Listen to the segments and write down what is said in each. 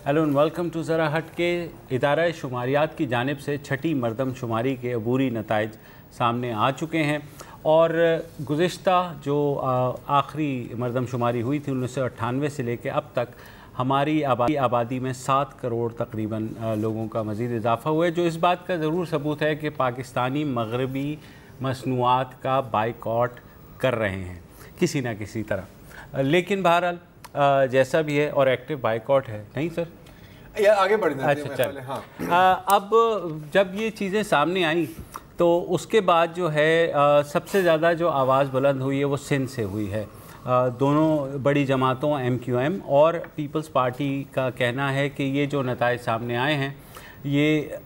Hello and welcome to ज़रा हट के। इदारा शुमारियात की जानिब से छठी मरदम शुमारी के अबूरी नताइज सामने आ चुके हैं और गुज़िश्ता जो आखिरी मरदम शुमारी हुई थी 1998 से लेकर अब तक हमारी आबादी में 7 करोड़ तकरीबन लोगों का मज़ीद इजाफ़ा हुआ है, जो इस बात का ज़रूर सबूत है कि पाकिस्तानी मगरबी मसनूआत का बाइकॉट कर रहे हैं किसी न किसी तरह। लेकिन बहरहाल जैसा भी है और एक्टिव बाइकॉट है नहीं सर यार आगे बढ़ना। अच्छा चल अब जब ये चीज़ें सामने आई तो उसके बाद जो है सबसे ज़्यादा जो आवाज़ बुलंद हुई है वो सिंध से हुई है। दोनों बड़ी जमातों MQM और पीपल्स पार्टी का कहना है कि ये जो नताइज सामने आए हैं ये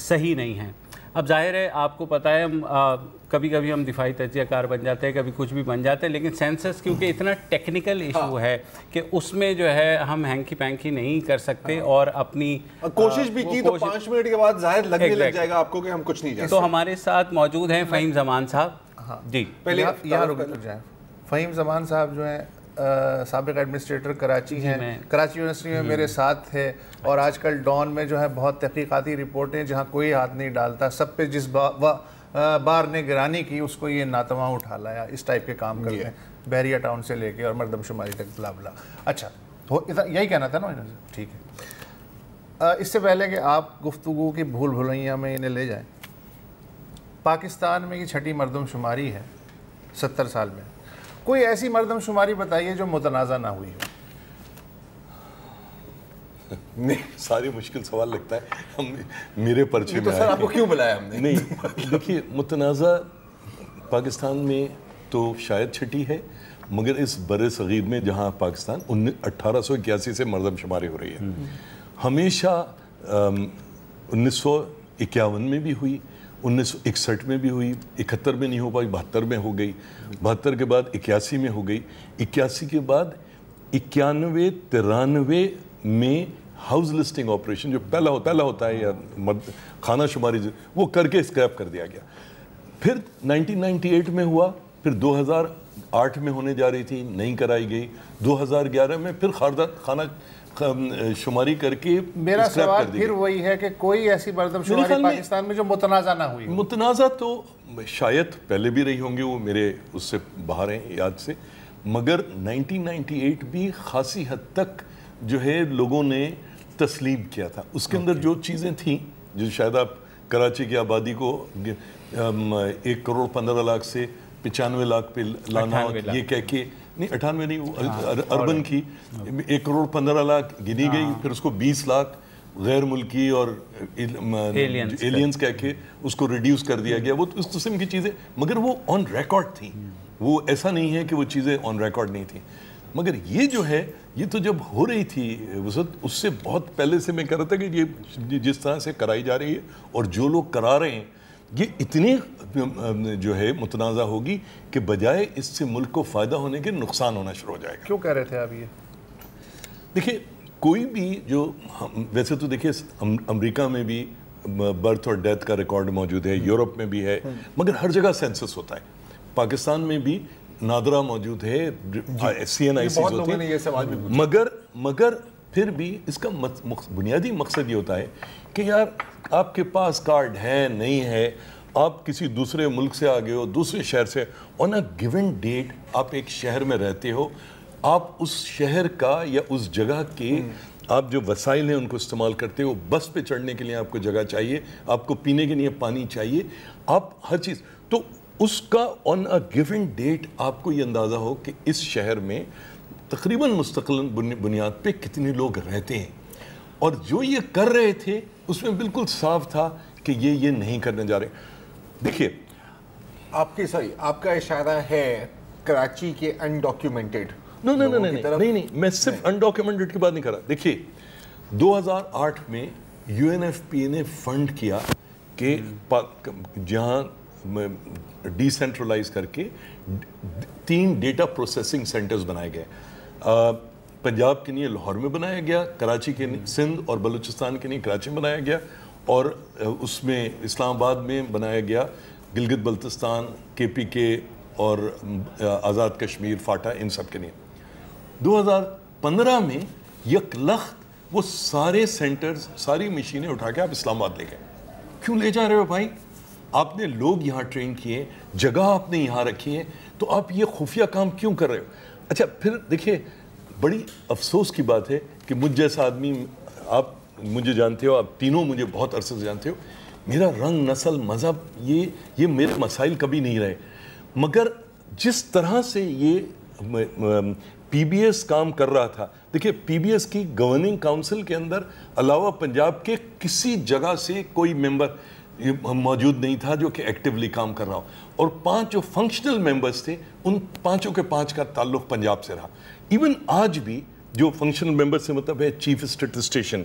सही नहीं हैं। अब जाहिर है आपको पता है हम कभी कभी हम दिफाई तज्ज़ियाकार बन जाते हैं, कभी कुछ भी बन जाते हैं, लेकिन सेंसस क्योंकि इतना टेक्निकल इशू है कि उसमें जो है हम हैंकी पैंकी नहीं कर सकते और अपनी कोशिश भी की तो 5 मिनट के बाद जाहिर लगने लग जाएगा आपको कि हम कुछ नहीं जानते। तो हमारे साथ मौजूद हैं फ़हीम ज़मान साहब। जी पहले यहाँ रुक जाए। फ़हीम ज़मान साहब जो हैं साबिक एडमिनिस्ट्रेटर कराची हैं, कराची यूनिवर्सिटी में मेरे साथ थे और आजकल डॉन में जो है बहुत तहकीकाती रिपोर्टें जहाँ कोई हाथ नहीं डालता, सब पे जिस बार ने गिरानी की उसको ये नातवा उठा लाया, इस टाइप के काम करते हैं बहरिया टाउन से लेके और मरदमशुमारी तक बला बला। अच्छा यही कहना था ना, ठीक है। इससे पहले कि आप गुफ्तगू की भूल भुलैया में इन्हें ले जाएं, पाकिस्तान में ये छठी मरदमशुमारी है 70 साल में, कोई ऐसी मरदमशुमारी बताइए जो मुतनाज़ा ना हुई हो। नहीं, सारी मुश्किल सवाल लगता है हम मेरे पर्चे तो में। सर आपको क्यों बुलाया हमने? नहीं देखिए, मुतनाज़ा पाकिस्तान में तो शायद छठी है, मगर इस बड़े सगीर में जहाँ पाकिस्तान 1881 से मरदमशुमारी हो रही है, हमेशा 1951 में भी हुई, 1961 में भी हुई, 71 में नहीं हो पाई, 72 में हो गई, 72 के बाद 81 में हो गई, 81 के बाद 91, 93 में हाउस लिस्टिंग ऑपरेशन जो पहला होता है या खाना शुमारी वो करके स्क्रैप कर दिया गया। फिर 1998 में हुआ, फिर 2008 में होने जा रही थी, नहीं कराई गई, 2011 में फिर खाना शुमारी करके मेरा सवाल फिर वही है कि कोई ऐसी मरदमशुमारी पाकिस्तान में जो मुतनाज़ा ना हुई। मुतनाज़ा तो शायद पहले भी रही होंगी, वो मेरे उससे बाहर हैं याद से, मगर 1998 भी खासी हद तक जो है लोगों ने तस्लीम किया था। उसके अंदर जो चीज़ें थीं जो शायद आप कराची की आबादी को 1 करोड़ 15 लाख से 95 लाख पे लाना, ये कह के नहीं 98 नहीं अर्बन की 1 करोड़ 15 लाख गिनी गई, फिर उसको 20 लाख गैर मुल्की और एलियंस कह के उसको रिड्यूस कर दिया गया। वो उस किस्म की चीज़ें, मगर वो ऑन रिकॉर्ड थी, वो ऐसा नहीं है कि वो चीज़ें ऑन रिकॉर्ड नहीं थी। मगर ये जो है ये तो जब हो रही थी उससे बहुत पहले से मैं कह रहा था कि ये जिस तरह से कराई जा रही है और जो लोग करा रहे हैं ये इतनी जो है मुतनाज़ा होगी कि बजाय इससे मुल्क को फ़ायदा होने के नुकसान होना शुरू हो जाएगा। क्यों कह रहे थे आप ये? देखिए, कोई भी जो वैसे तो देखिए अमेरिका में भी बर्थ और डेथ का रिकॉर्ड मौजूद है, यूरोप में भी है, मगर हर जगह सेंसस होता है। पाकिस्तान में भी नादरा मौजूद है, CNIC होते हैं, मगर फिर भी इसका बुनियादी मकसद ये होता है कि यार आपके पास कार्ड है नहीं है, आप किसी दूसरे मुल्क से आ गए हो, दूसरे शहर से, ऑन अ गिवन डेट आप एक शहर में रहते हो, आप उस शहर का या उस जगह के आप जो वसाइल हैं उनको इस्तेमाल करते हो। बस पे चढ़ने के लिए आपको जगह चाहिए, आपको पीने के लिए पानी चाहिए, आप हर चीज़, तो उसका ऑन अ गिवन डेट आपको ये अंदाज़ा हो कि इस शहर में तकरीबन मुस्तकिल बुनियाद पे कितने लोग रहते हैं। और जो ये कर रहे थे उसमें बिल्कुल साफ था कि ये नहीं करने जा रहे। देखिए आपका इशारा है कराची के अनडॉक्यूमेंटेड। नहीं, मैं सिर्फ अनडॉक्यूमेंटेड की बात नहीं कर रहा। देखिए 2008 में UNFPA ने फंड किया कि जहाँ डिसेंट्रलाइज करके 3 डेटा प्रोसेसिंग सेंटर्स बनाए गए। पंजाब के लिए लाहौर में बनाया गया, कराची के लिए सिंध और बलूचिस्तान के लिए कराची में बनाया गया, और उसमें इस्लामाबाद में बनाया गया, गिलगित बल्तिस्तान, KPK और आज़ाद कश्मीर, फाटा, इन सब के लिए। 2015 में 1 लाख وہ سارے سینٹرز ساری مشینیں اٹھا کے آپ اسلام آباد لے گئے. کیوں لے جا رہے ہو بھائی؟ آپ نے لوگ یہاں ٹرین کیے, جگہ آپ نے یہاں رکھی ہے, تو آپ یہ خفیہ کام کیوں کر رہے ہو؟ اچھا پھر دیکھیے بڑی افسوس کی بات ہے کہ مجھ جیسا آدمی, آپ مجھے جانتے ہو, آپ تینوں مجھے بہت عرصے سے جانتے ہو, میرا رنگ, نسل, مذہب یہ میرے مسائل کبھی نہیں رہے, مگر جس طرح سے یہ پی بی ایس کام کر رہا تھا, دیکھیں پی بی ایس کی گورننگ کاؤنسل کے اندر علاوہ پنجاب کے کسی جگہ سے کوئی ممبر موجود نہیں تھا جو کہ ایکٹیولی کام کر رہا ہو, اور 5 جو فنکشنل ممبرز تھے ان 5 کے 5 کا تعلق پنجاب سے رہا. ایون آج بھی جو فنکشنل ممبر سے مطلب ہے chief statistician,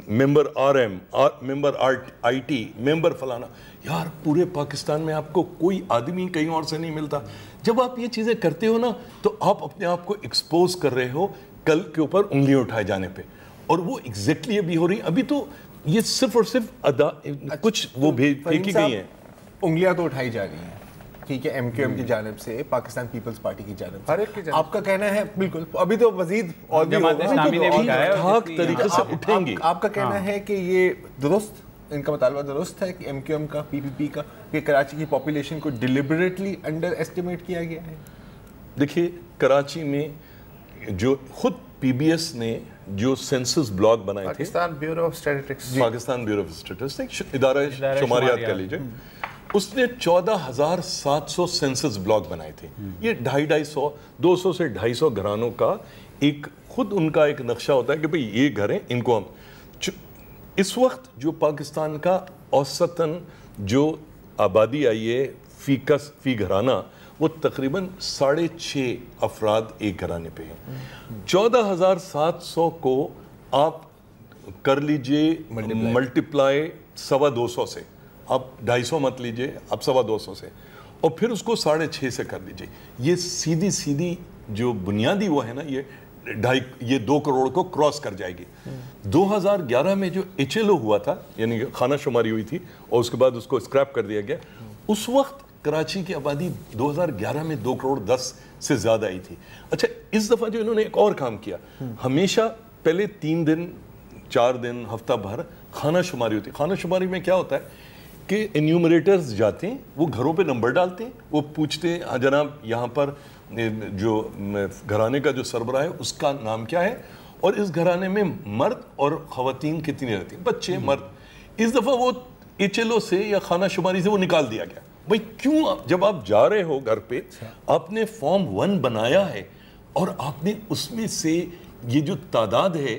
member R M, member I T, member فلانا, یار پورے پاکستان میں آپ کو کوئی آدمی کہیں اور سے نہیں ملتا. جب آپ یہ چیزیں کرتے ہو نا تو آپ اپنے آپ کو ایکسپوز کر رہے ہو کل کے اوپر انگلیاں اٹھائے جانے پہ, اور وہ ایگزیکٹلی ابھی ہو رہی. ابھی تو یہ صرف اور صرف کچھ وہ پھینکی گئی ہیں, انگلیاں تو اٹھائی جا رہی ہیں, ٹھیک ہے, ایم کیو ایم کی جانب سے, پاکستان پیپلز پارٹی کی جانب سے. آپ کا کہنا ہے بالکل, ابھی تو مزید اور جماعت اسلامی نے بھی کہا ہے ٹھاک طریقے سے اٹھیں گے. آپ کا کہنا ہے کہ یہ درست, ان کا مطالبہ درست ہے کہ ایم کیو ایم کا, پی پی پی کا, کہ کراچی کی پاپولیشن کو ڈیلیبریٹلی انڈر ایسٹیمیٹ کیا گیا ہے؟ دیکھیے کراچی میں جو خود پی بی ایس نے جو سینسس بلاک بنائے تھے, Pakistan bureau of statistics, Pakistan bureau of statistics, ادارہ شماریات کہہ لیجیے, اس نے 14,700 سینسس بلاک بنائے تھے. یہ 250 200 سے 250 گھرانوں کا ایک خود ان کا ایک نقشہ ہوتا ہے کہ بھئی یہ گھر ہیں, ان کو ہم. اس وقت جو پاکستان کا اوسطاً جو آبادی آئی ہے فی گھرانہ, وہ تقریباً 6.5 افراد ایک گھرانے پہ ہیں. 14,700 کو آپ کر لیجئے ملٹیپلائی 250 سے, آپ 250 مت لیجئے, آپ 250 سے, اور پھر اس کو 6.5 سے کر لیجئے. یہ سیدھی جو بنیادی وہ ہے نا, یہ 2 کروڑ کو کراس کر جائے گی. 2011 میں جو ایچ ایل او ہوا تھا, یعنی خانہ شماری ہوئی تھی اور اس کے بعد اس کو اسکریپ کر دیا گیا, اس وقت کراچی کی آبادی 2011 میں 2 کروڑ 10 سے زیادہ آئی تھی. اچھا اس دفعہ جو انہوں نے ایک اور کام کیا, ہمیشہ پہلے 3 دن 4 دن ہفتہ بھر خانہ شماری ہوتی. خانہ شماری میں کیا ہوتا ہے کہ انیومریٹرز جاتے ہیں, وہ گھروں پہ نمبر ڈالتے ہیں, وہ پوچھتے ہیں جناب یہاں پر جو گھرانے کا جو سربراہ ہے اس کا نام کیا ہے, اور اس گھرانے میں مرد اور خواتین کتنی رہتی ہیں, بچے مرد. اس دفعہ وہ ایچ ایل او سے یا خانہ شماری سے وہ نکال دیا گیا. بھئی کیوں, جب آپ جا رہے ہو گھر پہ, آپ نے فارم 1 بنایا ہے اور آپ نے اس میں سے یہ جو تعداد ہے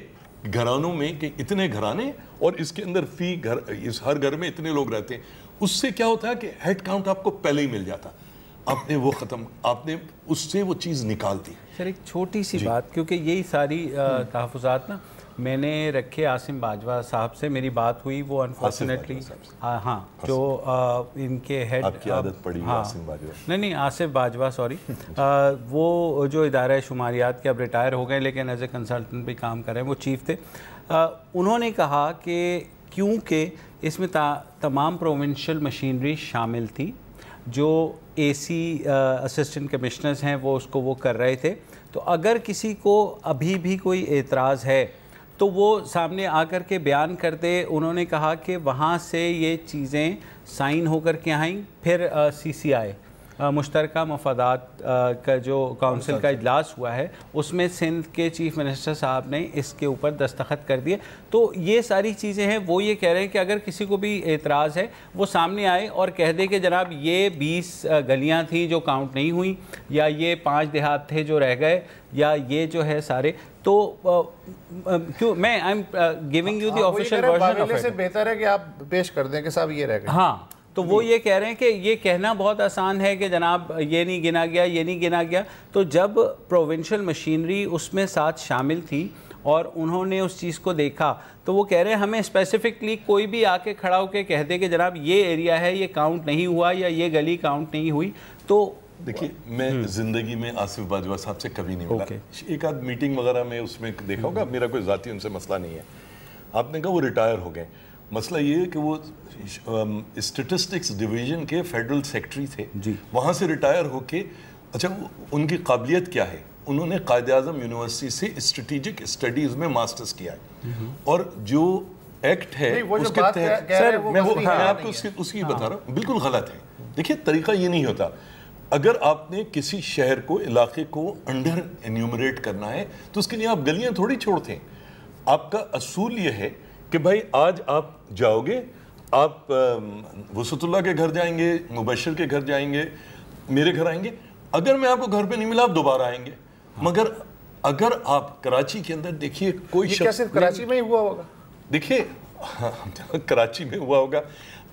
گھرانوں میں کہ اتنے گھرانے اور اس کے اندر فی گھر, اس ہر گھر میں اتنے لوگ رہتے ہیں, اس سے کیا ہوتا ہے کہ ہیڈ کاؤنٹ آپ کو پہلے ہی مل جاتا. آپ نے وہ ختم, آپ نے اس سے وہ چیز نکال دی. سر ایک چھوٹی سی بات, کیونکہ یہی ساری تحفظات نا میں نے رکھے عاصم باجوہ صاحب سے, میری بات ہوئی, وہ انفارچونیٹلی ہاں جو ان کے ہیڈ, آپ کی عادت پڑی ہے عاصم باجوہ, نہیں آصف باجوہ سوری, وہ جو ادارہ شماریات کے اب ریٹائر ہو گئے لیکن ایز اے کنسلٹنٹ بھی کام کر رہے ہیں, وہ چیف تھے. انہوں نے کہا کہ کیونکہ اس میں تمام پروونشل مشینری شامل تھی, جو اے سی اسسٹنٹ کمشنرز ہیں وہ اس کو وہ کر رہے تھے, تو اگر کسی کو ابھی بھی کوئی اعتراض ہے تو وہ سامنے آ کر کے بیان کر دے. انہوں نے کہا کہ وہاں سے یہ چیزیں سائن ہو کر کے آئیں, پھر سی سی آئی مشترکہ مفادات کا جو کونسل کا اجلاس ہوا ہے اس میں سندھ کے چیف منسٹر صاحب نے اس کے اوپر دستخط کر دیے. تو یہ ساری چیزیں ہیں, وہ یہ کہہ رہے ہیں کہ اگر کسی کو بھی اعتراض ہے وہ سامنے آئے اور کہہ دے کہ جناب یہ 20 گلیاں تھیں جو کاؤنٹ نہیں ہوئیں, یا یہ 5 دیہات تھے جو رہ گئے, یا یہ جو ہے سارے. تو کیوں میں I am giving you the official version of it. سے بہتر ہے کہ آپ پیش کر دیں کہ صاحب یہ رہ گئے. ہاں تو وہ یہ کہہ رہے ہیں کہ یہ کہنا بہت آسان ہے کہ جناب یہ نہیں گنا گیا, یہ نہیں گنا گیا. تو جب پروونشل مشینری اس میں ساتھ شامل تھی اور انہوں نے اس چیز کو دیکھا, تو وہ کہہ رہے ہیں ہمیں اسپیسیفکلی کوئی بھی آ کے کھڑا ہو کے کہہ دے کہ جناب یہ ایریا ہے یہ کاؤنٹ نہیں ہوا, یا یہ گلی کاؤنٹ نہیں ہوئی. تو دیکھیے میں زندگی میں آصف باجوہ صاحب سے کبھی نہیں ملا, ایک آدھ میٹنگ وغیرہ میں اس میں دیکھا ہوگا, میرا کوئی ذاتی ان سے مسئلہ نہیں ہے. آپ نے کہا وہ ریٹائر ہو گئے, مسئلہ یہ ہے کہ وہ اسٹیٹسٹکس ڈویژن کے فیڈرل سیکرٹری تھے, وہاں سے ریٹائر ہو کے, اچھا ان کی قابلیت کیا ہے, उन्होंने कायद आज़म यूनिवर्सिटी से स्ट्रेटेजिक स्टडीज में मास्टर्स किया है, और जो एक्ट है उसके तहत सर मैं आपको उसकी बता रहा हूँ, बिल्कुल गलत है। देखिए तरीका ये नहीं होता। अगर आपने किसी शहर को, इलाके को अंडर एन्यूमरेट करना है तो उसके लिए आप गलियां थोड़ी छोड़ते हैं। आपका असूल ये है कि भाई आज आप जाओगे, आप वसतुल्लाह के घर जाएंगे, मुबशर के घर जाएंगे, मेरे घर आएंगे, अगर मैं आपको घर पे नहीं मिला आप दोबारा आएंगे। मगर अगर आप कराची के अंदर देखिए, कोई क्या सिर्फ कराची में ही हुआ होगा? देखिए कराची में हुआ होगा।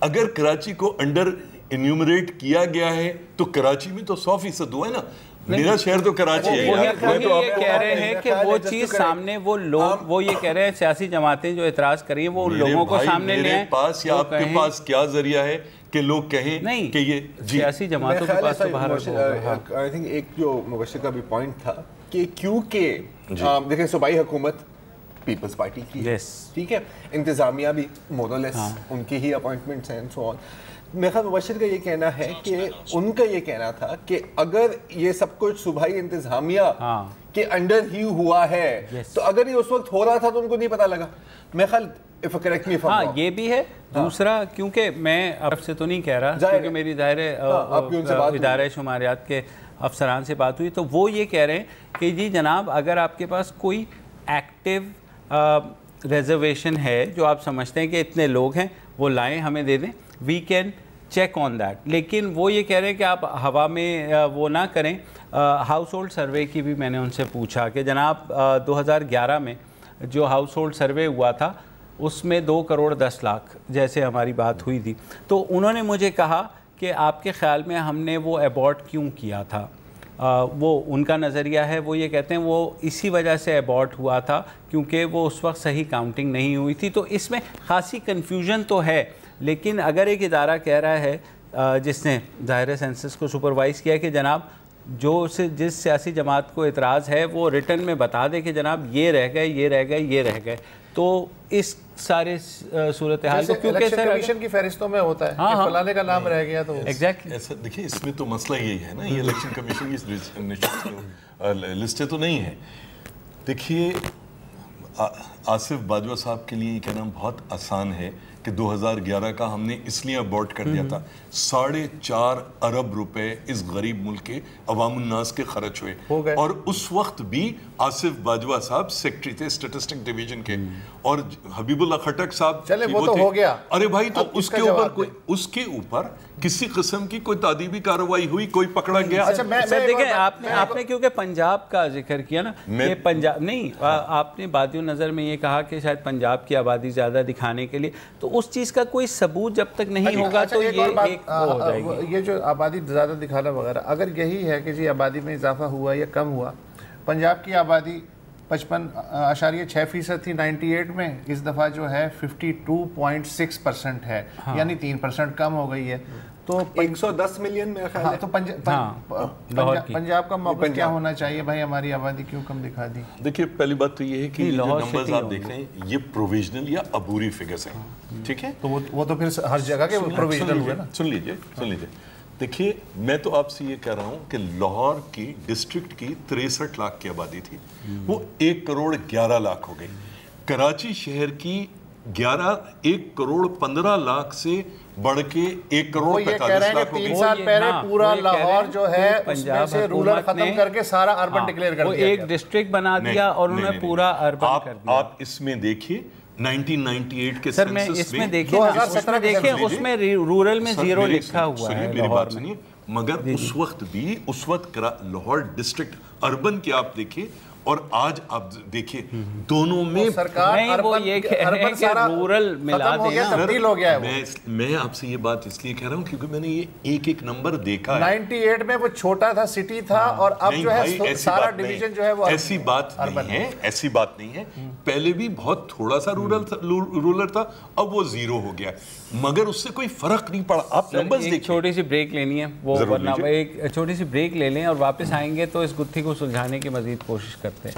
अगर कराची को अंडर इन्यूमरेट किया गया है तो कराची में तो 100% हुआ है ना। मेरा शहर तो कराची है यार। मैं तो ये कह रहे हैं कि वो चीज सामने, वो लोग वो ये कह रहे हैं सियासी जमातें जो एतराज कर रही हैं वो लोगों को सामने ले आए। पास या आपके पास क्या जरिया है कि लोग कहें नहीं कि ये सियासी जमातों के पास तो बाहर आई थिंक एक जो मुबश्शिर का भी पॉइंट था कि क्योंकि देखिए सूबाई हुकूमत पीपल्स पार्टी की, ठीक है, इंतजामिया भी मोरलेस उनकी ही अपॉइंटमेंट्स हैं, सो ऑन। मेरे ख्याल मुबश्शिर का ये कहना है कि उनका ये कहना था कि अगर ये सब कुछ सूबाई इंतजामिया के अंडर ही हुआ है तो अगर ये उस वक्त हो रहा था तो उनको नहीं पता लगा। मेरे ख्याल हाँ ये भी है। दूसरा, क्योंकि मैं अब से तो नहीं कह रहा, क्योंकि मेरी इदारे शुमारियात के अफसरान से बात हुई तो वो ये कह रहे हैं कि जी जनाब, अगर आपके पास कोई एक्टिव रिजर्वेशन है जो आप समझते हैं कि इतने लोग हैं, वो लाएं, हमें दे दें, we can check on that. लेकिन वो ये कह रहे हैं कि आप हवा में वो ना करें। हाउस होल्ड सर्वे की भी मैंने उनसे पूछा कि जनाब 2011 में जो हाउस होल्ड सर्वे हुआ था उसमें 2 करोड़ 10 लाख जैसे हमारी बात हुई थी, तो उन्होंने मुझे कहा कि आपके ख़्याल में हमने वो अबॉर्ट क्यों किया था। वो उनका नज़रिया है, वो ये कहते हैं वो इसी वजह से अबॉर्ट हुआ था क्योंकि वो उस वक्त सही काउंटिंग नहीं हुई थी। तो इसमें खासी कन्फ्यूजन तो है, लेकिन अगर एक इदारा कह रहा है जिसने ज़ाहिर सेंसस को सुपरवाइज़ किया कि जनाब जिस सियासी जमात को इतराज़ है वो रिटर्न में बता दे कि जनाब ये रह गए, ये रह गए, ये रह गए, तो इस सारे सूरत हाल को क्योंकि सर कमीशन की फहरिस्तों में होता है कि फलाने का नाम रह गया तो एग्जैक्टली ऐसा। देखिए इसमें तो मसला यही है ना, ये इलेक्शन कमीशन की लिस्टें तो नहीं है। देखिए आसिफ बाजवा साहब के लिए ये कहना बहुत आसान है कि 2011 का हमने इसलिए अबॉर्ट कर दिया था। 4.5 अरब रुपए इस गरीब मुल्क के अवामुन्नास के खर्च हुए, और उस वक्त भी आसिफ बाजवा साहब सेक्रेटरी थे स्टैटिस्टिक डिवीजन के, और हबीबुल्लाह खटक साहब चले वो तो हो गया। अरे भाई तो उसके ऊपर किसी किस्म की कोई तादीबी कार्रवाई हुई, कोई पकड़ा गया? अच्छा सर देखें, आपने क्योंकि पंजाब का जिक्र किया ना, ये पंजाब नहीं, आपने बादियों नज़र में ये कहा कि शायद पंजाब की आबादी ज़्यादा दिखाने के लिए, तो उस चीज़ का कोई सबूत जब तक नहीं होगा तो ये एक हो जाएगी। ये जो आबादी ज़्यादा दिखाना वगैरह, अगर यही है कि जी आबादी में इजाफा हुआ या कम हुआ, पंजाब की आबादी 55.6% थी 98 में, इस दफ़ा जो है 52.6% है, यानी 3% कम हो गई है। तो 110 मिलियन में ख्याल है। तो पंजाब का मौक़िफ़ क्या होना चाहिए भाई, हमारी आबादी क्यों कम दिखा दी? देखिए पहली बात तो ये है कि जो नंबर्स आप देख रहे हैं ये प्रोविजनल या अबूरी फिगर्स हैं, ठीक है? तो वो तो फिर हर जगह के प्रोविजनल हुए ना। सुन लीजिए। देखिए मैं तो आपसे ये कह रहा हूँ कि लाहौर की डिस्ट्रिक्ट की 63 लाख की आबादी थी, वो 1 करोड़ 11 लाख हो गई। कराची शहर की 1 करोड़ 15 लाख से बढ़ के 1 करोड़ 45 लाख हो गई। 3 साल पहले पूरा लाहौर जो है उसमें से रूरल खत्म करके सारा अर्बन डिक्लेयर कर दिया, एक डिस्ट्रिक्ट बना दिया और उन्होंने पूरा अर्बन कर दिया। आप इसमें देखिए 1998 के सर में इसमें देखें 2017 देखें, उसमें रूरल में 0 लिखा हुआ है। मेरी बात सुनिए, मगर उस वक्त लाहौर डिस्ट्रिक्ट अर्बन की आप देखिए और आज आप देखिए दोनों में सरकार वो ये कह रहे हैं कि रूरल मिला देना तब्दील हो गया है। मैं आपसे ये बात इसलिए कह रहा हूँ क्योंकि मैंने ये एक नंबर देखा है। 98 में वो छोटा था, सिटी था, और अब जो है सारा डिवीजन जो है वो ऐसी बात नहीं है। पहले भी बहुत थोड़ा सा रूरल था, अब वो 0 हो गया, मगर उससे कोई फर्क नहीं पड़ा। आप नंबर्स देखिए। छोटी सी ब्रेक लेनी है, वो वरना एक छोटी सी ब्रेक ले लें और वापस आएंगे तो इस गुत्थी को सुलझाने की मजीद कोशिश करते हैं।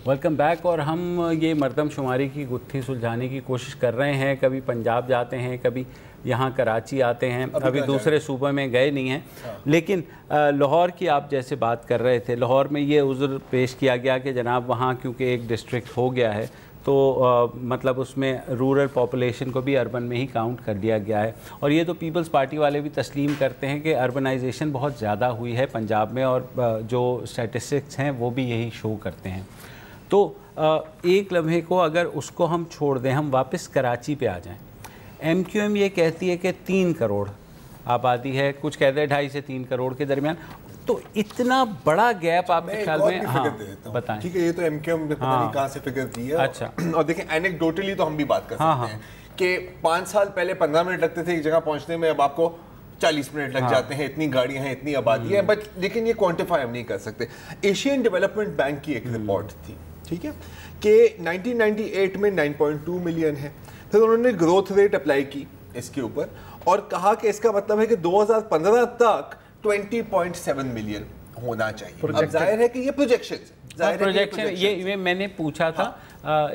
Welcome back. और हम ये मरदम शुमारी की गुत्थी सुलझाने की कोशिश कर रहे हैं। कभी पंजाब जाते हैं, कभी यहाँ कराची आते हैं, अभी दूसरे सूबे में गए नहीं हैं। लेकिन लाहौर की आप जैसे बात कर रहे थे, लाहौर में ये उज़्र पेश किया गया कि जनाब वहाँ क्योंकि एक डिस्ट्रिक्ट हो गया है तो मतलब उसमें रूरल पॉपुलेशन को भी अर्बन में ही काउंट कर दिया गया है। और ये तो पीपल्स पार्टी वाले भी तस्लीम करते हैं कि अर्बनाइजेशन बहुत ज़्यादा हुई है पंजाब में, और जो स्टैटिस्टिक्स हैं वो भी यही शो करते हैं। तो एक लम्हे को अगर उसको हम छोड़ दें, हम वापस कराची पे आ जाएं। MQM ये कहती है कि 3 करोड़ आबादी है, कुछ कहते हैं 2.5 से 3 करोड़ के दरमियान। तो इतना बड़ा गैप आपके ख्याल में? हाँ बताएं। ठीक है, ये तो MQM ने पता नहीं कहाँ से फिगर दी है। अच्छा। और देखें एनेक्डोटली तो हम भी बात कर सकते हैं कि 5 साल पहले 15 मिनट लगते थे एक जगह पहुंचने में, अब आपको 40 मिनट लग जाते हैं। इतनी गाड़ियां हैं, इतनी आबादी है, बट लेकिन ये क्वांटिफाई हम नहीं कर सकते। एशियन डेवलपमेंट बैंक की एक रिपोर्ट थी, ठीक है, कि 1998 में 9.2 मिलियन है। फिर उन्होंने ग्रोथ रेट अप्लाई की इसके ऊपर और कहा कि इसका मतलब है कि 2015 तक 20.7 मिलियन होना चाहिए। अब जाहिर है कि ये प्रोजेक्शन ये मैंने पूछा था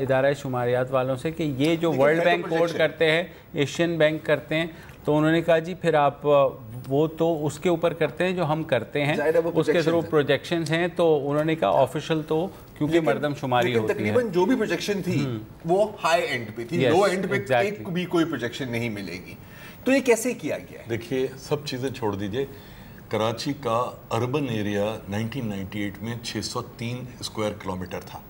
इदारा शुमारियात वालों से कि ये जो वर्ल्ड बैंक कोड करते हैं, एशियन बैंक करते हैं, तो उन्होंने कहा जी फिर आप वो तो उसके ऊपर करते हैं जो हम करते हैं, उसके थ्रू प्रोजेक्शंस हैं। तो उन्होंने कहा ऑफिशियल तो क्योंकि मरदम शुमारी होती है। तकरीबन जो भी प्रोजेक्शन थी वो हाई एंड पे थी, लो एंड पे एक भी कोई प्रोजेक्शन नहीं मिलेगी। तो ये कैसे किया गया है? देखिए, सब चीज़ें छोड़ दीजिए। कराची का अर्बन एरिया 1998 में 603 स्क्वायर किलोमीटर था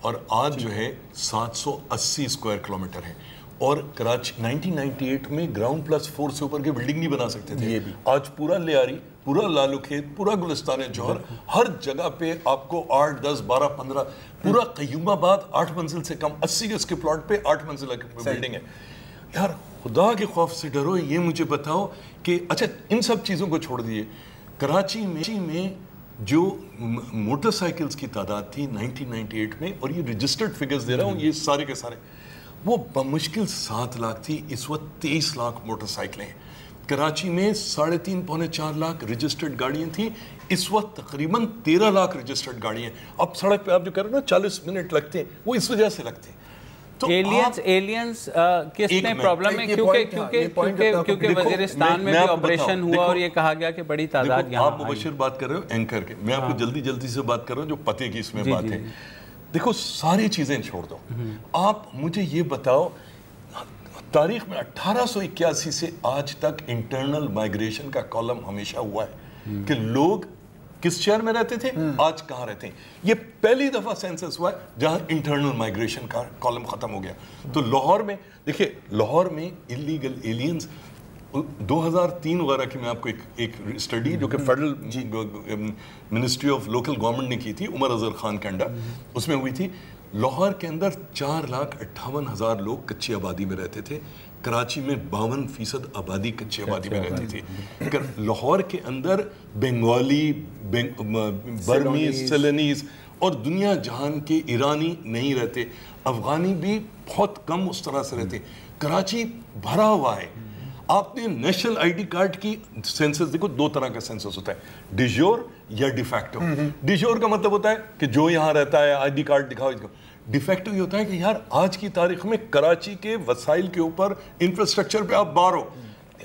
और आज जो है 780 स्क्वायर किलोमीटर है। और कराची 1998 में ग्राउंड प्लस 4 से ऊपर की बिल्डिंग नहीं बना सकते थे। आज पूरा लियारी, पूरा लालू खेत, पूरा गुलिस्तान जौहर, हर जगह पे आपको 8, 10, 12, 15, पूरा कयूमाबाद 8 मंजिल से कम 80 गज के प्लॉट पे 8 मंजिल की बिल्डिंग है। यार खुदा के खौफ से डरो, ये मुझे बताओ कि अच्छा इन सब चीज़ों को छोड़ दिए, कराची में जो मोटरसाइकिल्स की तादाद थी 1998 में, और ये रजिस्टर्ड फिगर्स दे रहा हूँ, ये सारे के सारे, वो बमुश्किल 7 लाख थी। इस वक्त 23 लाख मोटरसाइकिलें। कराची में 3.5 पौने 4 लाख रजिस्टर्ड गाड़ियाँ थी, इस वक्त तकरीबन 13 लाख रजिस्टर्ड गाड़ियाँ। अब सड़क पे आप जो कह रहे हो ना 40 मिनट लगते हैं, वो इस वजह से लगते हैं। तो एलियंस किस में प्रॉब्लम है? क्योंकि वज़ीरिस्तान में भी ऑपरेशन हुआ और ये कहा गया कि बड़ी तादाद यहाँ। आप मुबशिर बात कर रहे हो एंकर के, मैं आपको जल्दी से बात कर रहा हूँ जो पते की इसमें बात है। देखो सारी चीजें छोड़ दो, आप मुझे ये बताओ तारीख में 1881 से आज तक इंटरनल माइग्रेशन का कॉलम हमेशा हुआ है कि लोग किस शहर में रहते थे, आज कहाँ रहते हैं। ये पहली दफा सेंसस हुआ है जहां इंटरनल माइग्रेशन का कॉलम खत्म हो गया। तो लाहौर में देखिए, लाहौर में इलीगल एलियंस 2003 वगैरह की मैं आपको एक स्टडी जो कि federal ministry of local government ने की थी उमर अजहर खान के अंडर, उसमें हुई थी। लाहौर के अंदर 4,58,000 लोग कच्ची आबादी में रहते थे। कराची में 52% आबादी कच्ची आबादी में रहती थी। लाहौर के अंदर बंगाली, बर्मीज, सेलेनीज और दुनिया जहान के ईरानी नहीं रहते, अफगानी भी बहुत कम उस तरह से रहते। कराची भरा हुआ है। आपने नेशनल आईडी कार्ड की सेंसस देखो, 2 तरह का सेंसस होता है, डिजोर या डिफैक्टो। डिजोर का मतलब होता है कि जो यहाँ रहता है आईडी कार्ड दिखाओ इसको। डिफेक्टिव ये होता है कि यार आज की तारीख में कराची के वसाइल के ऊपर, इंफ्रास्ट्रक्चर पे आप बाहर हो।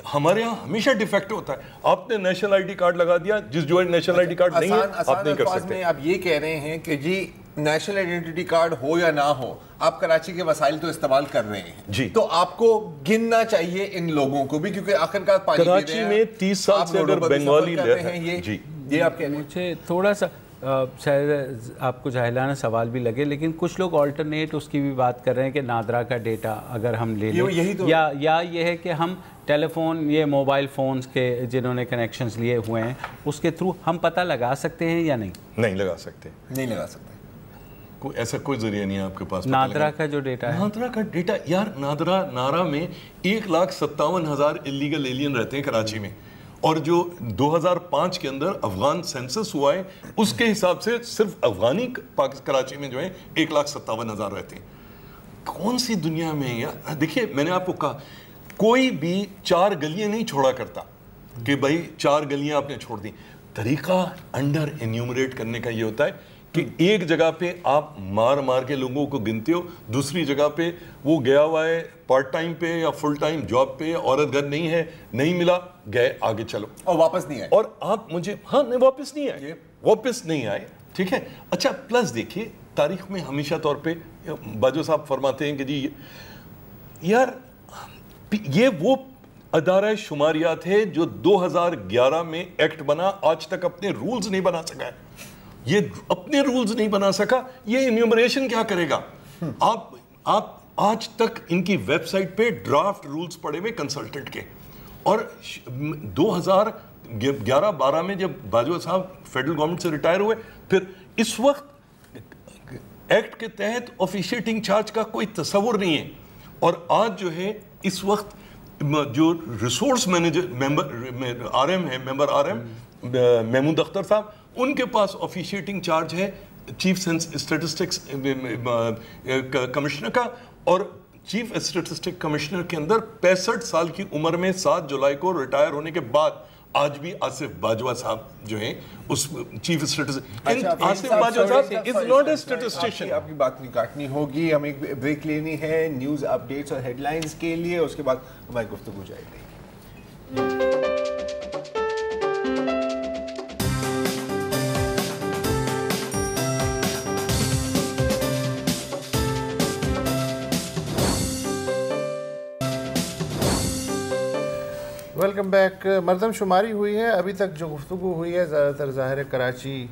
हमारे यहाँ हमेशा डिफेक्टिव होता है। आपने नेशनल आईडी कार्ड लगा दिया, जिस जो नेशनल आईडी कार्ड नहीं है आप नहीं कर सकते। आप ये कह रहे हैं कि जी नेशनल आइडेंटिटी कार्ड हो या ना हो, आप कराची के वसाइल तो इस्तेमाल कर रहे हैं जी, तो आपको गिनना चाहिए इन लोगों को भी, क्योंकि आखिरकार पानी कराची में 30 साल से अगर बंगाली ये आप कह रहे हैं। मुझे थोड़ा सा शायद आपको जाहिलाना सवाल भी लगे, लेकिन कुछ लोग ऑल्टरनेट उसकी भी बात कर रहे हैं कि नादरा का डेटा अगर हम ले लें, तो या ये है कि हम टेलीफोन, ये मोबाइल फ़ोन्स के जिन्होंने कनेक्शंस लिए हुए हैं उसके थ्रू हम पता लगा सकते हैं या नहीं? नहीं लगा सकते, नहीं लगा सकते। ऐसा कोई जरिया नहीं है आपके पास। नादरा का जो डेटा है, नादरा का डेटा यार, नारा में 1,57,000 इलीगल एलियन रहते हैं कराची में, और जो 2005 के अंदर अफगान सेंसस हुआ है उसके हिसाब से सिर्फ अफगानी कराची में जो है 1,57,000 रहते हैं। कौन सी दुनिया में यार? देखिए मैंने आपको कहा कोई भी 4 गलियां नहीं छोड़ा करता कि भाई 4 गलियां आपने छोड़ दी। तरीका अंडर एन्यूमरेट करने का ये होता है کہ ایک جگہ پہ آپ مار مار کے لوگوں کو گنتے ہو, دوسری جگہ پہ وہ گیا ہوا ہے پارٹ ٹائم پہ یا فل ٹائم جاب پہ, عورت گھر نہیں ہے, نہیں ملا, گئے آگے چلو اور واپس نہیں آئے, اور آپ مجھے واپس نہیں آئے, ٹھیک ہے. اچھا پلس دیکھیے تاریخ میں ہمیشہ طور پہ باجوہ صاحب فرماتے ہیں کہ جی یار یہ وہ ادارہ شماریات ہے جو 2011 میں ایکٹ بنا, آج تک اپنے رولز نہیں بنا سکا ہے. یہ اپنے رولز نہیں بنا سکا, یہ انیومریشن کیا کرے گا؟ آپ آج تک ان کی ویب سائٹ پہ ڈرافٹ رولز پڑے ہوئے کنسلٹنٹ کے, اور 2011-12 میں جب باجوہ صاحب فیڈرل گورنمنٹ سے ریٹائر ہوئے, پھر اس وقت ایکٹ کے تحت آفیشیٹنگ چارج کا کوئی تصور نہیں ہے, اور آج جو ہے اس وقت جو resource manager member R M Mahmood Akhtar صاحب, ان کے پاس آفیشیٹنگ چارج ہے چیف اسٹیٹسٹکس کمشنر کا, اور چیف اسٹیٹسٹک کمشنر کے اندر 65 سال کی عمر میں 7 جولائی کو ریٹائر ہونے کے بعد آج بھی آصف باجوہ صاحب جو ہیں اس چیف آصف باجوہ صاحب is not a statistician. آپ کی بات نہیں کاٹنی ہوگی, ہمیں ایک بریک لینی ہے نیوز اپڈیٹس اور ہیڈ لائنز کے لیے, اس کے بعد ہماری گفتگو جائے گی. Welcome back. مردم شماری ہوئی ہے, ابھی تک جو گفتگو ہوئی ہے زیادہ تر ظاہر ہے کراچی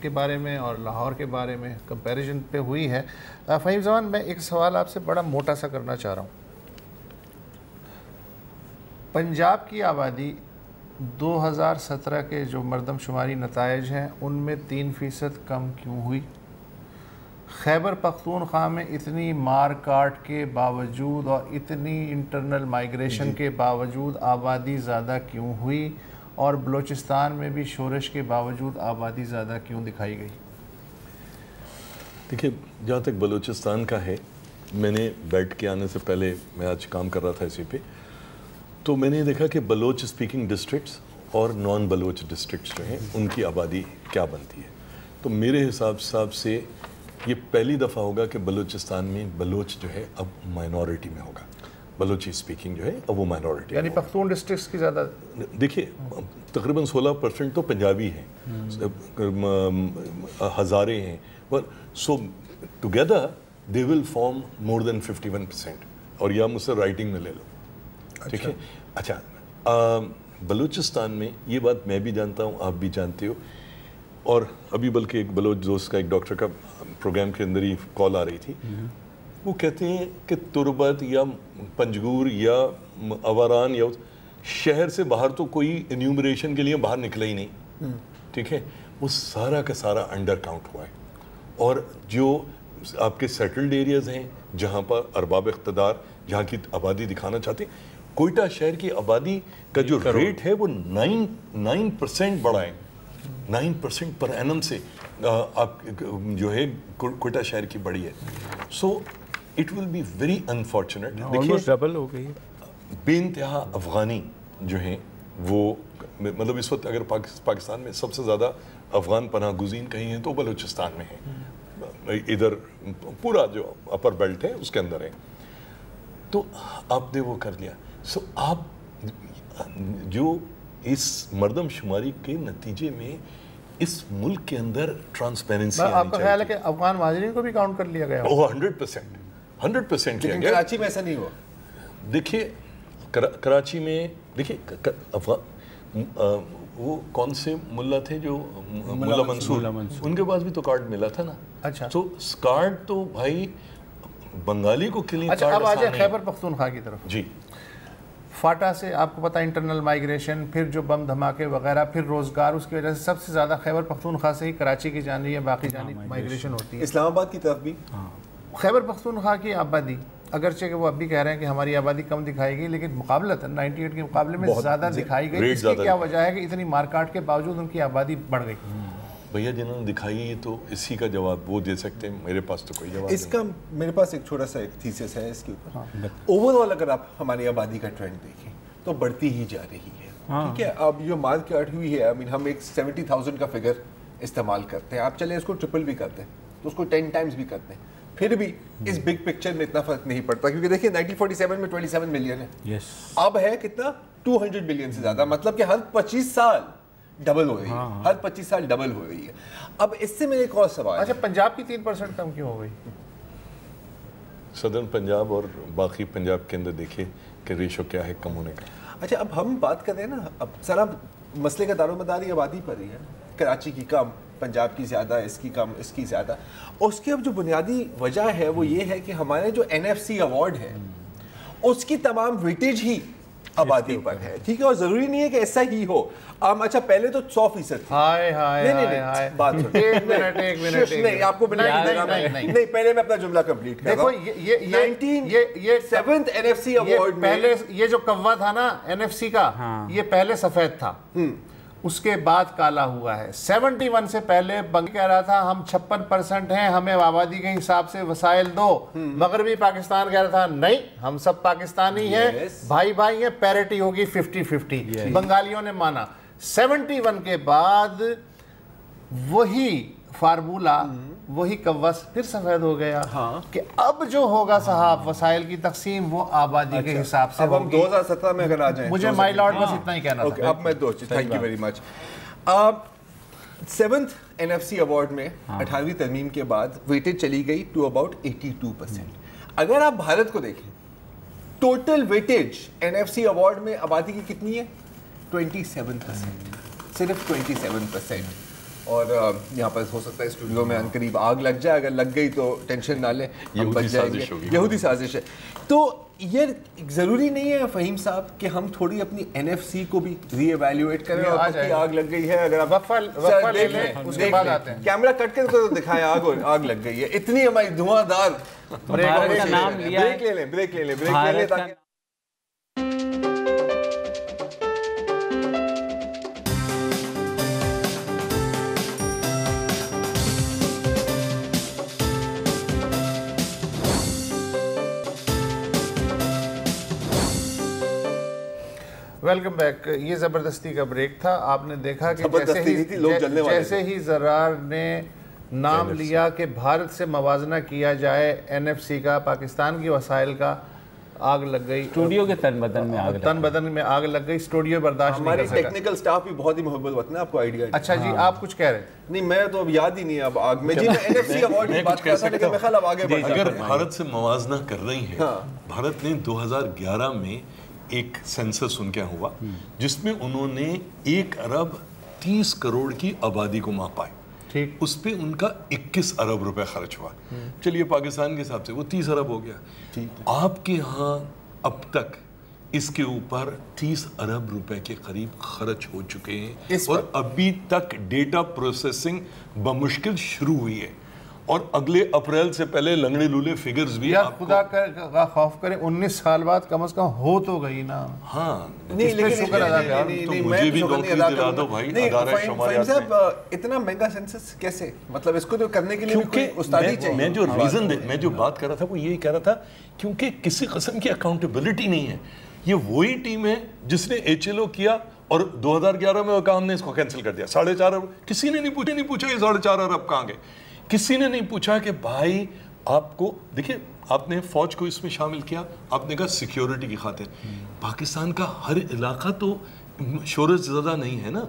کے بارے میں اور لاہور کے بارے میں کمپیریزن پہ ہوئی ہے. فہیم زمان, میں ایک سوال آپ سے بڑا موٹا سا کرنا چاہ رہا ہوں. پنجاب کی آبادی 2017 کے جو مردم شماری نتائج ہیں ان میں 3% کم کیوں ہوئی؟ خیبر پختونخوا میں اتنی مار کاٹ کے باوجود اور اتنی انٹرنل مائیگریشن کے باوجود آبادی زیادہ کیوں ہوئی, اور بلوچستان میں بھی شورش کے باوجود آبادی زیادہ کیوں دکھائی گئی؟ دیکھیے جہاں تک بلوچستان کا ہے, میں نے بیٹھ کے آنے سے پہلے میں آج کام کر رہا تھا اسی پہ, تو میں نے دیکھا کہ بلوچ اسپیکنگ ڈسٹرکٹس اور نان بلوچ ڈسٹرکٹس جو ہیں ان کی آبادی کیا بنتی ہے. تو میرے حساب سے یہ پہلی دفعہ ہوگا کہ بلوچستان میں بلوچ جو ہے اب مائنورٹی میں ہوگا, بلوچی اسپیکنگ جو ہے اب وہ مائنورٹی, یعنی پختون ڈسٹرکٹس کی زیادہ. دیکھیے تقریباً 16% تو پنجابی ہیں, ہزارے ہیں, سو ٹوگیدر دے ول فارم مور دین 51%, اور یا مجھ سے رائٹنگ میں لے لو, ٹھیک ہے. اچھا بلوچستان میں یہ بات میں بھی جانتا ہوں, آپ بھی جانتے ہو, اور ابھی بلکہ ایک بلوچ دوست کا ایک ڈاکٹر کا پروگرام کے اندر ہی کال آ رہی تھی, وہ کہتے ہیں کہ تربت یا پنجگور یا اواران یا شہر سے باہر تو کوئی انیومریشن کے لیے باہر نکلا ہی نہیں, ٹھیک ہے, وہ سارا کا سارا انڈر کاؤنٹ ہوا ہے. اور جو آپ کے سیٹلڈ ایریاز ہیں جہاں پر ارباب اقتدار جہاں کی آبادی دکھانا چاہتے ہیں, کوئٹہ شہر کی آبادی کا جو ریٹ ہے وہ 9% بڑھا ہے, 9% پر اینم سے آپ جو ہے کوئٹہ شہر کی بڑی ہے. So it will be very unfortunate. دیکھیے ڈبل ہو گئی بے انتہا افغانی جو ہیں وہ, مطلب اس وقت اگر پاکستان میں سب سے زیادہ افغان پناہ گزین کہیں ہیں تو بلوچستان میں ہیں, ادھر پورا جو اپر بیلٹ ہے اس کے اندر ہے. تو آپ نے وہ کر لیا. سو آپ جو اس مردم شماری کے نتیجے میں اس ملک کے اندر ٹرانسپیرنسی آنی چاہیے. آپ کا خیال ہے کہ افغان مہاجرین کو بھی کاؤنٹ کر لیا گیا؟ وہ 100% کیا گیا. کراچی میں ایسا نہیں ہوا. دیکھیے کراچی میں دیکھیے وہ کون سے ملا تھے جو ملا منصور, ان کے پاس بھی تو کارڈ ملا تھا نا. اچھا, تو کارڈ تو بھائی بنگالی کو کلین کارڈ. اچھا اب آ جائے خیبر پختونخوا کی طرف. جی, فاٹا سے آپ کو پتہ انٹرنل مائیگریشن, پھر جو بم دھماکے وغیرہ, پھر روزگار, اس کی وجہ سے سب سے زیادہ خیبر پختونخوا سے ہی کراچی کی جانب یا باقی جانب مائیگریشن ہوتی ہے. اسلام آباد کی طرف بھی خیبر پختونخوا کی آبادی اگرچہ کہ وہ اب بھی کہہ رہے ہیں کہ ہماری آبادی کم دکھائی گئی, لیکن مقابلتاً 98 کے مقابلے میں زیادہ دکھائی گئی. اس کی کیا وجہ ہے کہ اتنی مار کاٹ کے باوجود ان کی آبادی بڑھ گئی؟ بھیا جنہوں نے دکھائی ہے تو اسی کا جواب وہ دے سکتے ہیں, میرے پاس تو کوئی جواب اس کا. میرے پاس ایک چھوٹا سا ایک تھیسس ہے اس کے اوپر. اوور آل اگر آپ ہماری آبادی کا ٹرینڈ دیکھیں تو بڑھتی ہی جا رہی ہے, ٹھیک ہے. اب جو مار کاٹ ہوئی ہے, ہم ایک 70,000 کا فگر استعمال کرتے ہیں. آپ چلیں اس کو ٹرپل بھی کرتے ہیں تو اس کو 10 ٹائمز بھی کرتے ہیں, پھر بھی اس بگ پکچر میں اتنا فرق نہیں پڑتا, کیونکہ دیکھیں 1947 میں 27 ملین ہے, اب ہے کتنا 200 ملین سے زیادہ, مطلب کہ ہر 25 سال ڈبل ہو رہی ہے, ہر 25 سال ڈبل ہو رہی ہے. اب اس سے میرے ایک اور سوال, اچھا پنجاب کی 3% کم کیوں ہو گئی؟ صدرن پنجاب اور باقی پنجاب کے اندر دیکھیے کہ ریشو کیا ہے کم ہونے کا. اچھا اب ہم بات کر رہے ہیں نا, اب سر اب مسئلے کا دار و مدار آبادی پر ہی ہے, کراچی کی کم, پنجاب کی زیادہ, اس کی کم, اس کی زیادہ. اس کی اب جو بنیادی وجہ ہے وہ یہ ہے کہ ہمارے جو NFC ایوارڈ ہے اس کی تمام ویٹیج ہی آبادی پر ہے, ٹھیک ہے, اور ضروری نہیں ہے کہ ایسا ہی ہو. اچھا پہلے تو 100% ہائے ہائے ہائے بات ایک منٹ نہیں آپ کو نہیں, پہلے میں اپنا جملہ کمپلیٹ کر رہا ہوں. یہ 7th NFC ایوارڈ میں پہلے یہ جو کوا تھا نا NFC کا, یہ پہلے سفید تھا, اس کے بعد کالا ہوا ہے. 71 سے پہلے بنگ کہہ رہا تھا ہم 56% ہیں, ہمیں آبادی کے حساب سے وسائل دو. مغربی پاکستان کہہ رہا تھا نہیں ہم سب پاکستانی ہیں, بھائی بھائی ہیں, پیرٹی ہوگی 50-50. بنگالیوں نے مانا. 71 کے بعد وہی فارمولا, وہی کوس پھر سفید ہو گیا کہ اب جو ہوگا صاحب وسائل کی تقسیم وہ آبادی کے حساب سے اب ہم 2017 میں اگر آ جائیں, مجھے مائی لارڈ بس اتنا ہی کہنا تھا. اب میں thank you very much. 7th NFC award میں 18ویں ترمیم کے بعد ویٹیج چلی گئی ٹو اباؤٹ 82%. اگر آپ بھارت کو دیکھیں ٹوٹل ویٹیج NFC ایوارڈ میں آبادی کی کتنی ہے 27%, صرف 27%. اور یہاں پر ہو سکتا ہے اسٹوڈیو میں عنقریب آگ لگ جائے, اگر لگ گئی تو ٹینشن نہ لیں, یہودی سازش ہے. تو یہ ضروری نہیں ہے فہیم صاحب کہ ہم تھوڑی اپنی NFC کو بھی ری ایویلیویٹ کریں. اور آپ کی آگ لگ گئی ہے, اگر آپ وقفہ لے لیں اس کے بعد آتے ہیں, کیمرہ کٹ کے تو دکھائیں آگ لگ گئی ہے, اتنی ہماری دھواں دار. بریک لے لیں تاکہ ویلکم بیک. یہ زبردستی کا بریک تھا. آپ نے دیکھا کہ جیسے ہی زرار نے نام لیا کہ بھارت سے موازنہ کیا جائے NFC کا, پاکستان کی وسائل کا, آگ لگ گئی. اسٹوڈیو کے تن بدن میں آگ لگ گئی. اسٹوڈیو برداشت نہیں کر سکا. ہماری ٹیکنیکل سٹاف بھی بہت ہی محبت وطن ہے, آپ کو آئیڈیا. اچھا جی آپ کچھ کہہ رہے ہیں؟ نہیں میں تو اب یاد ہی نہیں ہے اب آگ میں. جی میں NFC ایوارڈ کی بات کر سکتا ہوں, خیال اب آگے بڑھ. اگر بھارت سے موازنہ کر رہی ہیں, بھارت نے 2011 میں ایک سینسس ان کے ہوا جس میں انہوں نے 1 ارب 30 کروڑ کی آبادی کو ماپا ہے. اس پہ ان کا 21 ارب روپے خرچ ہوا. چلیے پاکستان کے حساب سے وہ 30 ارب ہو گیا. آپ کے ہاں اب تک اس کے اوپر 30 ارب روپے کے قریب خرچ ہو چکے ہیں, اور ابھی تک ڈیٹا پروسیسنگ بمشکل شروع ہوئی ہے, اور اگلے اپریل سے پہلے لنگڑے لولے فگرز بھی. یار خدا کا خوف کرے 19 سال بعد کم از کم ہو تو گئی نا. ہاں نہیں لیکن شکر ادا کر. مجھے بھی نوکری دلا دو بھائی ادارہ شماریات میں. اتنا مہنگا سینسس کیسے, مطلب اس کو تو کرنے کے لیے کوئی استادی چاہیے. میں جو ریزن میں جو بات کر رہا تھا وہ یہی کہہ رہا تھا کیونکہ کسی قسم کی اکاؤنٹیبلٹی نہیں ہے. یہ وہی ٹیم ہے جس نے HLO کیا اور 2011 میں کام نے اس کو کینسل کر دیا. 4.5 ارب کسی نے نہیں پوچھا یہ 4.5 ارب کہاں گئے. کسی نے نہیں پوچھا کہ بھائی آپ کو دیکھیں, آپ نے فوج کو اس میں شامل کیا, آپ نے کہا سیکیورٹی کی خاطر. پاکستان کا ہر علاقہ تو شورش زدہ نہیں ہے نا,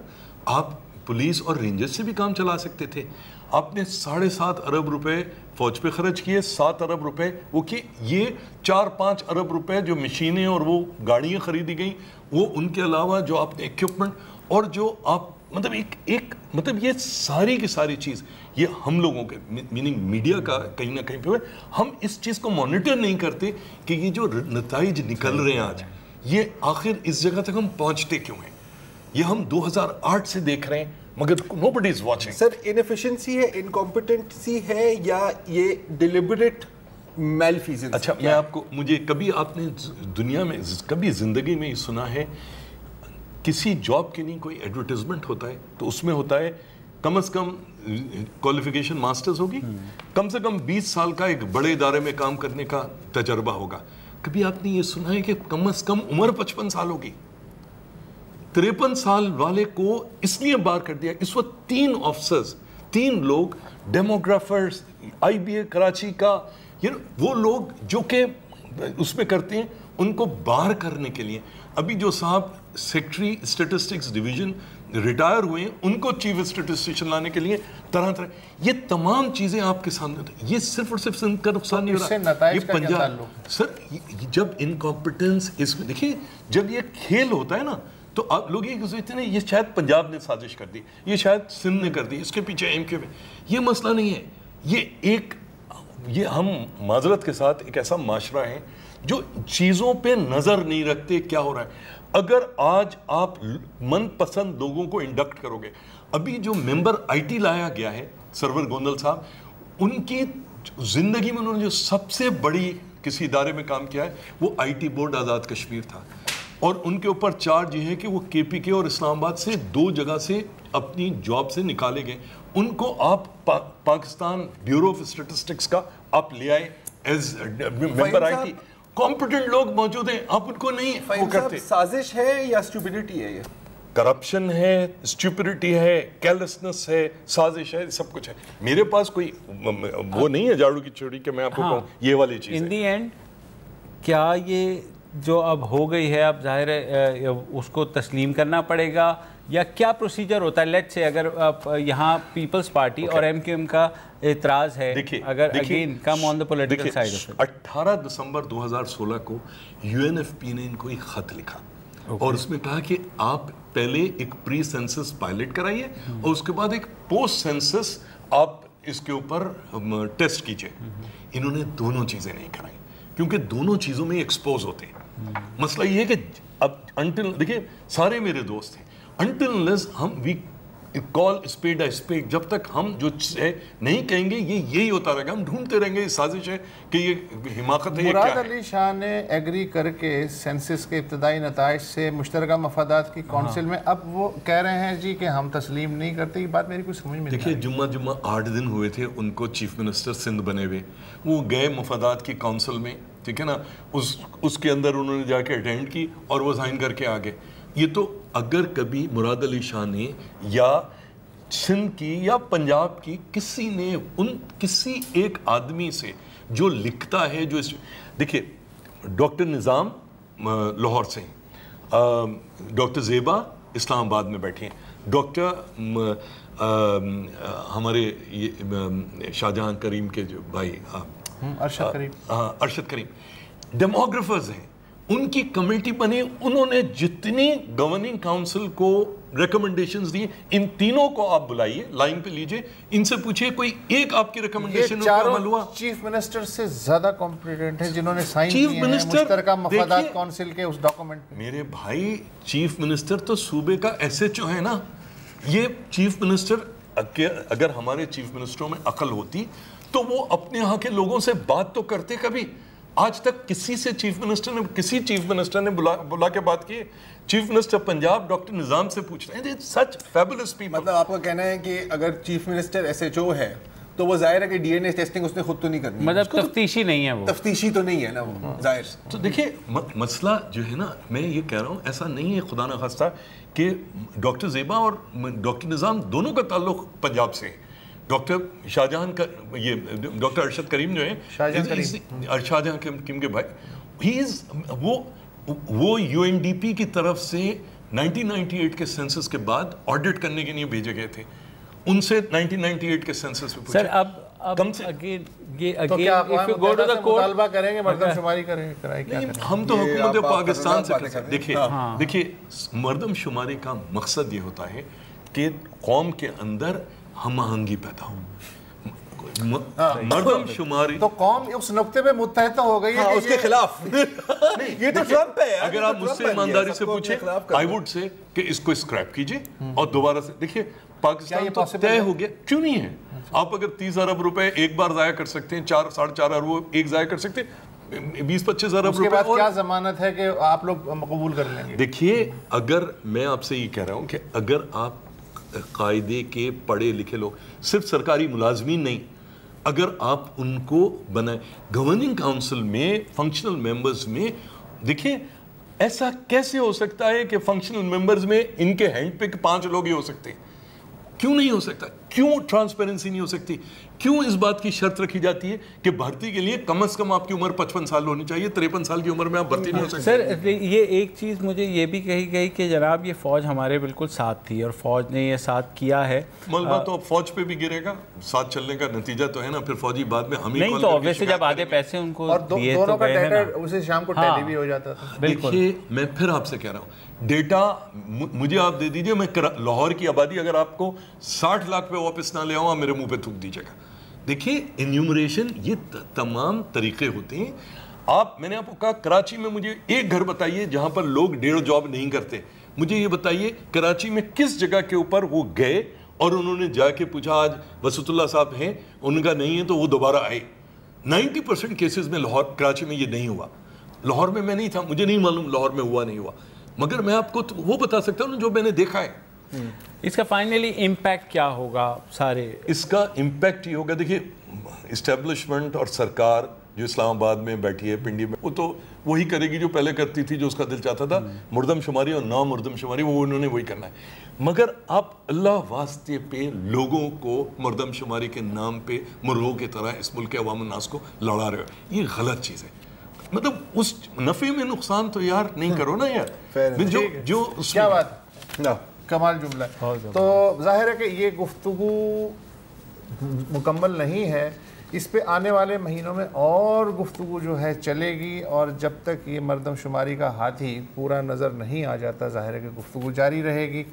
آپ پولیس اور رینجرز سے بھی کام چلا سکتے تھے. آپ نے 7.5 ارب روپے فوج پہ خرچ کیے, 7 ارب روپے وہ کہ یہ 4-5 ارب روپے جو مشینیں اور وہ گاڑیاں خریدی گئیں, وہ ان کے علاوہ جو آپ نے ایکوپمنٹ اور جو آپ مطلب ایک مطلب یہ ساری کی ساری چیز یہ ہم لوگوں کے میننگ میڈیا کا کہیں نہ کہیں پہ ہم اس چیز کو مانیٹر نہیں کرتے کہ یہ جو نتائج نکل رہے ہیں آج یہ آخر اس جگہ تک ہم پہنچتے کیوں ہیں. یہ ہم 2008 سے دیکھ رہے ہیں مگر nobody is watching. سر انیفیشنسی ہے, انکمپیٹنسی ہے, یا یہ ڈیلیبریٹ میلفیزنس؟ اچھا میں آپ کو, مجھے کبھی آپ نے دنیا میں کبھی زندگی میں یہ سنا ہے کسی جاب کے لیے کوئی ایڈورٹیزمنٹ ہوتا ہے تو اس میں ہوتا ہے کم از کم کوالیفیکیشن ماسٹرز ہوگی, کم سے کم 20 سال کا ایک بڑے ادارے میں کام کرنے کا تجربہ ہوگا. کبھی آپ نے یہ سنا ہے کہ کم از کم عمر 55 سال ہوگی؟ 53 سال والے کو اس لیے بار کر دیا. اس وقت 3 آفیسرز 3 लोग डेमोग्राफर्स, IBA कराची का, वो लोग जो कि उसमें करते हैं, उनको बाहर करने के लिए अभी जो साहब सेक्रेटरी स्टैटिस्टिक्स डिवीजन रिटायर हुए हैं, उनको चीफ स्टैटिस्टिशियन लाने के लिए तरह तरह, ये तमाम चीजें आपके सामने होती हैं। ये सिर्फ और सिर्फ सिंध का नुकसान नहीं हो रहा, ये पंजाब सर, जब इनकॉम्पिटेंस इसमें देखिए, जब ये खेल होता है ना, तो आप लोग ये सोचते हैं ये शायद पंजाब ने साजिश कर दी, ये शायद सिंध ने कर दी, इसके पीछे MK में, ये मसला नहीं है। ये हम माजरत के साथ एक ऐसा माशरा है जो चीज़ों पे नज़र नहीं रखते क्या हो रहा है। अगर आज आप मनपसंद लोगों को इंडक्ट करोगे, अभी जो मेंबर IT लाया गया है सरवर गोंदल साहब, उनकी ज़िंदगी में उन्होंने जो सबसे बड़ी किसी इदारे में काम किया है वो IT बोर्ड आज़ाद कश्मीर था, और उनके ऊपर चार्ज ये है कि वो KPK और इस्लामाबाद से 2 जगह से अपनी जॉब से निकाले गए। उनको आप पाकिस्तान ब्यूरो ऑफ स्टैटिस्टिक्स का आप ले आए एज मेंबर IT, कॉम्पिटेंट लोग मौजूद हैं, आप उनको नहीं वो करते। साजिश है या स्टूपिडिटी है? ये करप्शन है, स्टूपिडिटी है, केयरलेसनेस है, साजिश है, सब कुछ है। मेरे पास कोई वो नहीं है झाड़ू की चोरी के मैं आपको कहूँ ये वाली चीज़। इन दी एंड क्या ये जो अब हो गई है, अब जाहिर है उसको तस्लीम करना पड़ेगा, या क्या प्रोसीजर होता है? लेट्स से अगर यहाँ पीपल्स पार्टी और MQM का एतराज़ है, अगर again come on the political side. 18 दिसंबर 2016 को UNFP ने इनको एक खत लिखा और उसमें कहा कि आप पहले एक प्री सेंसस पायलट कराइए और उसके बाद एक पोस्ट सेंसस आप इसके ऊपर टेस्ट कीजिए। इन्होंने दोनों चीज़ें नहीं कराई क्योंकि दोनों चीज़ों में एक्सपोज होते हैं। मसला ये है कि अब अंटिल, देखिए सारे मेरे दोस्त हैं, अंटिल अनलेस हम we call spade a spade, जब तक हम जो नहीं कहेंगे ये यही होता रहेगा, हम ढूंढते रहेंगे। ये साजिश है कि ये हिमाकत है। मुराद अली शाह ने एग्री करके सेंसस के इब्तदाई नताइज से मुश्तरका मफादात की काउंसिल में, अब वो कह रहे हैं जी कि हम तस्लीम नहीं करते। ये बात मेरी कुछ समझ में नहीं। देखिए जुम्मा 8 दिन हुए थे उनको चीफ मिनिस्टर सिंध बने हुए, वो गए मफादात की काउंसिल में, ठीक है ना, उसके अंदर उन्होंने जाके अटेंड की और वो साइन करके आ गए। ये तो अगर कभी मुराद अली शाह ने या सिंध की या पंजाब की किसी ने किसी एक आदमी से जो लिखता है, जो देखिए डॉक्टर निज़ाम लाहौर से हैं, डॉक्टर ज़ेबा इस्लामाबाद में बैठे हैं, डॉक्टर हमारे ये शाहजहां करीम के जो भाई अरशद करीम डेमोग्राफर्स हैं, उनकी कमेटी बनी, उन्होंने जितनी गवर्निंग काउंसिल को रिकमेंडेशंस दी, इन तीनों को आप बुलाइए, लाइन पे लीजिए, इनसे पूछिए कोई एक आपकी रिकमेंडेशन अमल हुआ। चीफ मिनिस्टर से ज्यादा कॉम्पिटेंट है जिन्होंने साइन किए हैं मुश्तरका मफादात काउंसिल के उस डॉक्यूमेंट पे। मेरे भाई चीफ मिनिस्टर तो सूबे का SHO है ना। ये चीफ मिनिस्टर, अगर हमारे चीफ मिनिस्टरों में अकल होती तो वो अपने यहाँ के लोगों से बात तो करते। कभी आज तक किसी चीफ मिनिस्टर ने बुला के बात की? चीफ मिनिस्टर पंजाब डॉक्टर निज़ाम से पूछ रहे हैं, सच फैबुलस पीपल। मतलब आपका कहना है कि अगर चीफ मिनिस्टर SHO है तो वो जाहिर है कि DNA टेस्टिंग उसने खुद तो नहीं करनी, मतलब तफ्तीशी नहीं है वो, तफ्तीशी तो नहीं है ना वो, जाहिर। तो देखिए मसला जो है ना, मैं ये कह रहा हूँ ऐसा नहीं है खुदा न खास्ता कि डॉक्टर ज़ेबा और डॉक्टर निज़ाम दोनों का ताल्लुक पंजाब से है। डॉक्टर शाहजहां का ये डॉक्टर अरशद करीम जो है, शाहजहां करीम के भाई, ही इज वो UNDP की तरफ से 1998 के सेंसस के बाद ऑडिट करने के लिए भेजे गए थे। उनसे 1998 के सेंसस पे पूछा। सर अब अगेन तो क्या मुतालबा करेंगे मर्दमशुमारी कराए? क्या हम तो हुकूमत पाकिस्तान से कर सकते। देखिए मर्दमशुमारी का मकसद ये होता है कि कौम के अंदर हम आहंगी पैदा हो, मर्दमशुमारी तो कौम उस नुक्ते पे मुत्तहद हो गई है उसके खिलाफ। ये तो ट्रम्प है। अगर आप मुझसे ईमानदारी से पूछे, आई वुड से कि इसको स्क्रैप कीजिए और दोबारा से देखिए। पाकिस्तान तो तय हो गया, क्यों नहीं है? आप अगर 30 अरब रुपए एक बार जाया कर सकते हैं, 4-4.5 अरब एक जाया कर सकते हैं, 20-25 अरब रुपए, और क्या जमानत है कि आप लोग कबूल कर लेंगे? देखिए अगर मैं आपसे ये कह रहा हूँ कि अगर आप कायदे के पढ़े लिखे लोग, सिर्फ सरकारी मुलाजमीन नहीं, अगर आप उनको बनाए गवर्निंग काउंसिल में फंक्शनल मेंबर्स में, देखिए ऐसा कैसे हो सकता है कि फंक्शनल मेंबर्स में इनके हैंड पिक 5 लोग ही हो सकते हैं? क्यों नहीं हो सकता? क्यों ट्रांसपेरेंसी नहीं हो सकती? क्यों इस बात की शर्त रखी जाती है कि भर्ती के लिए कम से कम आपकी उम्र 55 साल होनी चाहिए, 53 साल की उम्र में आप भर्ती नहीं हो सकते? सर ये एक चीज़ मुझे ये भी कही गई कि जनाब ये फ़ौज हमारे बिल्कुल साथ थी और फ़ौज ने ये साथ किया है। मलबा तो अब फ़ौज पे भी गिरेगा, साथ चलने का नतीजा तो है ना, फिर फ़ौजी बाद में हमें नहीं तो ऑब्वियसली जब आधे पैसे उनको और दोनों का डेटा उसे शाम को टैली भी हो जाता था। देखिए मैं फिर आपसे कह रहा हूँ, डेटा मुझे आप दे दीजिए, मैं लाहौर की आबादी अगर आपको 60 लाख पे वापस ना ले आऊँ, मेरे मुंह पे थूक दीजिएगा। देखिए इन्यूमरेशन ये तमाम तरीके होते हैं। मैंने आपको कहा कराची में मुझे एक घर बताइए जहां पर लोग 1.5 जॉब नहीं करते। मुझे ये बताइए कराची में किस जगह के ऊपर वो गए और उन्होंने जाके पूछा आज वसतुल्लाह साहब हैं, उनका नहीं है तो वो दोबारा आए। 90% केसेस में लाहौर कराची में ये नहीं हुआ। लाहौर में मैं नहीं था, मुझे नहीं मालूम लाहौर में हुआ नहीं हुआ, मगर मैं आपको तो वो बता सकता हूँ जो मैंने देखा है। इसका फाइनली इम्पैक्ट क्या होगा? सारे इसका इम्पैक्ट ये होगा, देखिए इस्टेब्लिशमेंट और सरकार जो इस्लामाबाद में बैठी है पिंडी में, वो तो वही करेगी जो पहले करती थी, जो उसका दिल चाहता था, मुर्दमशुमारी और ना मुर्दमशुमारी, वो उन्होंने वही करना है। मगर आप अल्लाह वास्ते पे लोगों को मुर्दमशुमारी के नाम पे मुर्गों की तरह इस मुल्क के अवाम उन्नास को लड़ा रहे हो, ये गलत चीज़ है। मतलब उस नफ़े में नुकसान तो यार नहीं करो ना यार। जो क्या बात है, कमाल जुमला। तो जाहिर है कि ये गुफ्तगू मुकम्मल नहीं है, इस पे आने वाले महीनों में और गुफ्तगू जो है चलेगी, और जब तक ये मर्दमशुमारी का हाथी पूरा नज़र नहीं आ जाता जाहिर है कि गुफ्तगू जारी रहेगी।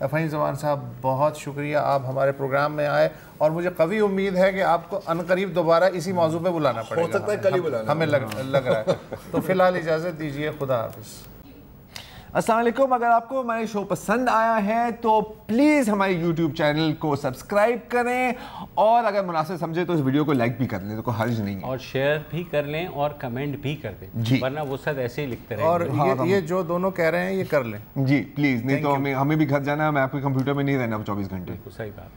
फ़हीम ज़मान साहब बहुत शुक्रिया, आप हमारे प्रोग्राम में आए और मुझे कवी उम्मीद है कि आपको अनकरीब दोबारा इसी मौजू पे बुलाना पड़ेगा। हो सकता है कल ही बुलाना हमें लग रहा है। तो फ़िलहाल इजाज़त दीजिए, खुदा हाफिज़। अस्सलाम वालेकुम। अगर आपको हमारे शो पसंद आया है तो प्लीज़ हमारे YouTube चैनल को सब्सक्राइब करें, और अगर मुनासिब समझे तो इस वीडियो को लाइक भी कर लें, तो कोई हर्ज नहीं है, और शेयर भी कर लें और कमेंट भी कर दें जी, वरना वो सब ऐसे ही लिखते रहेंगे। और ये जो दोनों कह रहे हैं ये कर लें जी प्लीज़, नहीं तो हमें भी घर जाना है, मैं आपके कंप्यूटर में नहीं रहना 24 घंटे। सही बात।